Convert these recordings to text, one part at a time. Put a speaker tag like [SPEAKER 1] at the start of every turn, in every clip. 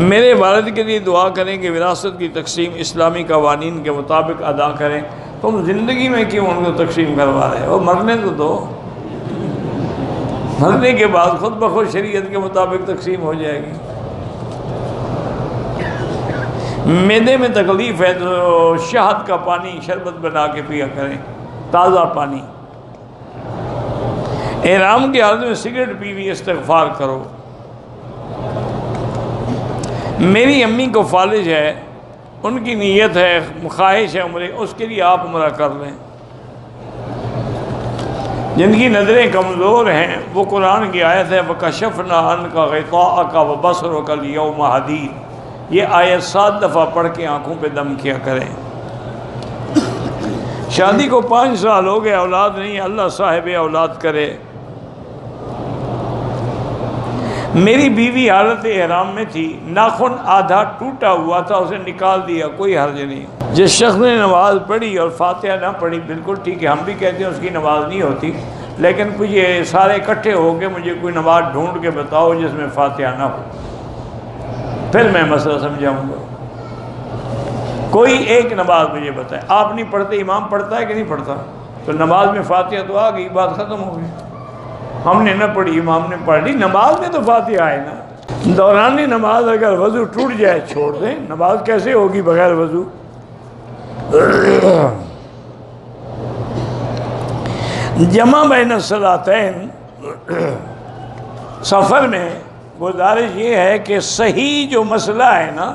[SPEAKER 1] میرے والد کے لیے دعا کریں کہ وراثت کی تقسیم اسلامی قوانین کے مطابق ادا کریں۔ تم زندگی میں کیوں ان کو تقسیم کروا رہے ہو؟ مرنے تو دو، مرنے کے بعد خود بخود شریعت کے مطابق تقسیم ہو جائے گی۔ معدے میں تکلیف ہے تو شہد کا پانی شربت بنا کے پیا کریں، تازہ پانی۔ احرام کی حالت میں سگریٹ پی بھی استغفار کرو۔ میری امی کو فالج ہے، ان کی نیت ہے، خواہش ہے عمرے، اس کے لیے آپ عمرہ کر لیں۔ جن کی نظریں کمزور ہیں وہ قرآن کی آیت ہے وَكَشَفْنَا عَنْكَ غِطَاءَكَ وَبَصَرُكَ الْيَوْمَ حَدِيدٌ، یہ آیت 7 دفعہ پڑھ کے آنکھوں پہ دم کیا کریں۔ شادی کو 5 سال ہو گئے، اولاد نہیں، اللہ صاحب اولاد کرے۔ میری بیوی حالت احرام میں تھی، ناخن آدھا ٹوٹا ہوا تھا، اسے نکال دیا، کوئی حرج نہیں۔ جس شخص نے نماز پڑھی اور فاتحہ نہ پڑھی بالکل ٹھیک ہے، ہم بھی کہتے ہیں اس کی نماز نہیں ہوتی، لیکن کچھ یہ سارے اکٹھے ہو کے مجھے کوئی نماز ڈھونڈ کے بتاؤ جس میں فاتحہ نہ ہو، پھر میں مسئلہ سمجھاؤں گا۔ کوئی ایک نماز مجھے بتائے، آپ نہیں پڑھتے، امام پڑھتا ہے کہ نہیں پڑھتا؟ تو نماز میں فاتحہ تو آ گئی، بات ختم ہو گئی۔ ہم نے نہ پڑھی، امام نے پڑھ لی، نماز میں تو فاتحہ آئے نا۔ دوران نماز اگر وضو ٹوٹ جائے چھوڑ دیں، نماز کیسے ہوگی بغیر وضو؟ جمع بین الصلاتین، سفر میں گزارش یہ ہے کہ صحیح جو مسئلہ ہے نا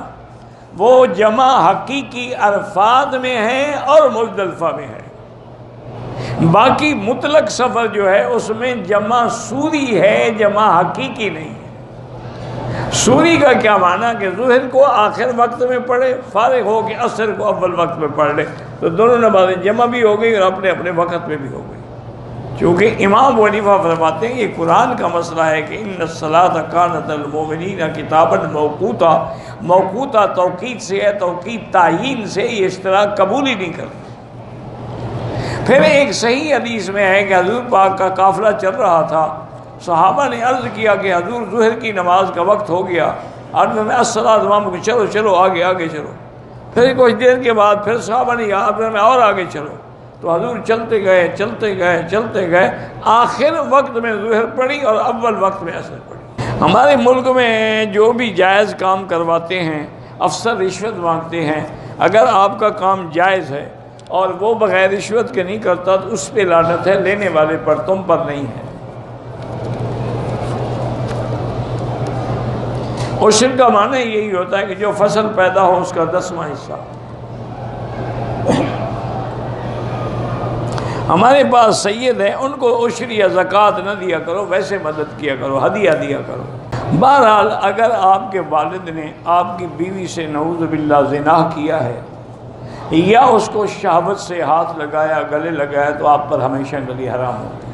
[SPEAKER 1] وہ جمع حقیقی عرفات میں ہے اور مزدلفہ میں ہے۔ باقی مطلق سفر جو ہے اس میں جمع سوری ہے، جمع حقیقی نہیں ہے۔ سوری کا کیا معنی کہ ظہر کو آخر وقت میں پڑھے، فارغ ہو کے عصر کو اول وقت میں پڑھ لے، تو دونوں نمازیں جمع بھی ہو گئی اور اپنے اپنے وقت میں بھی ہو گئی۔ چونکہ امام ابو حنیفہ فرماتے ہیں یہ قرآن کا مسئلہ ہے کہ ان الصلاۃ کانت المؤمنین کتابا موقوتا، موقوتا توقیت سے ہے، توقیت تعیین سے، یہ اشتراک قبول ہی نہیں کرتا۔ پھر ایک صحیح حدیث میں ہے کہ حضور پاک کا قافلہ چل رہا تھا، صحابہ نے عرض کیا کہ حضور ظہر کی نماز کا وقت ہو گیا، اور میں الصلاۃ امام کو چلو چلو آگے آگے چلو۔ پھر کچھ دیر کے بعد پھر صحابہ نے یاد میں اور آگے چلو، تو حضور چلتے گئے چلتے گئے چلتے گئے، آخر وقت میں ظہر پڑھی اور اول وقت میں عصر پڑھی۔ ہمارے ملک میں جو بھی جائز کام کرواتے ہیں، افسر رشوت مانگتے ہیں، اگر آپ کا کام جائز ہے اور وہ بغیر رشوت کے نہیں کرتا تو اس پہ لعنت ہے، لینے والے پر، تم پر نہیں ہے۔ عشر کا معنی یہی ہوتا ہے کہ جو فصل پیدا ہو اس کا 10واں حصہ۔ ہمارے پاس سید ہیں، ان کو عشر یا زکوٰۃ نہ دیا کرو، ویسے مدد کیا کرو، ہدیہ دیا کرو۔ بہرحال اگر آپ کے والد نے آپ کی بیوی سے نعوذ باللہ زنا کیا ہے یا اس کو شہوت سے ہاتھ لگایا، گلے لگایا، تو آپ پر ہمیشہ گلی حرام ہوتی ہے۔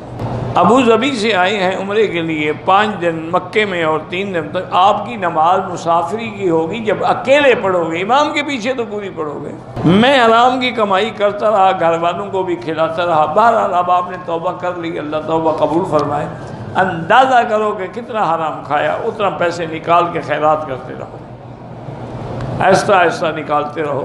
[SPEAKER 1] ابو ظبی سے آئے ہیں عمرے کے لیے، 5 دن مکے میں اور 3 دن تک آپ کی نماز مسافری کی ہوگی جب اکیلے پڑھو گے، امام کے پیچھے تو پوری پڑھو گے۔ میں حرام کی کمائی کرتا رہا، گھر والوں کو بھی کھلاتا رہا۔ بہرحال اب آپ نے توبہ کر لی، اللہ توبہ قبول فرمائے۔ اندازہ کرو کہ کتنا حرام کھایا، اتنا پیسے نکال کے خیرات کرتے رہو، آہستہ آہستہ نکالتے رہو۔